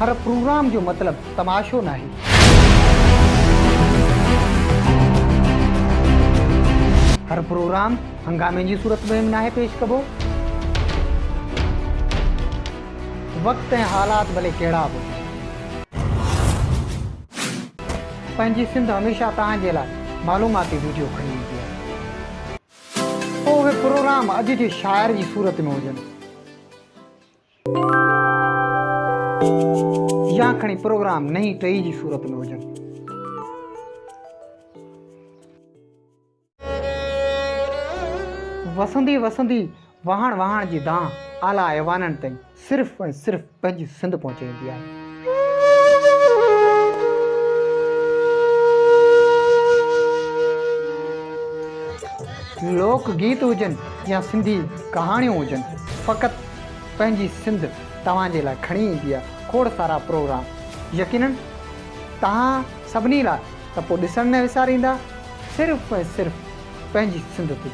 हर programme जो मतलब तमाशो नहीं। हर प्रोग्राम हंगामे जी सूरत में नाहे पेश कबो। वक्त ऐं हालात भले कहिड़ा बि पंहिंजी सिंध हमेशह तव्हांजे लाइ मालूमाती वीडियो खणी ईंदी आहे। पोइ उहे प्रोग्राम अॼु जे शाइर जी सूरत में हुजनि या खणी प्रोग्राम नई टई जी सूरत में हुजनि। वसंदी वसंदी वहाण वहाण जी दाह आला ऐवाननि ताईं सिर्फ़ ऐं सिर्फ़ पंहिंजी सिंध पहुचाईंदी आहे। लोक गीत हुजनि या सिंधी कहाणियूं हुजनि, फ़क़ति पंहिंजी सिंध तव्हांजे लाइ खणी ईंदी आहे खोड़ सारा प्रोग्राम। यकीनन तव्हां सभिनी लाइ त पोइ ॾिसण न विसारींदा सिर्फ़ ऐं सिर्फ़ पंहिंजी सिंध ते।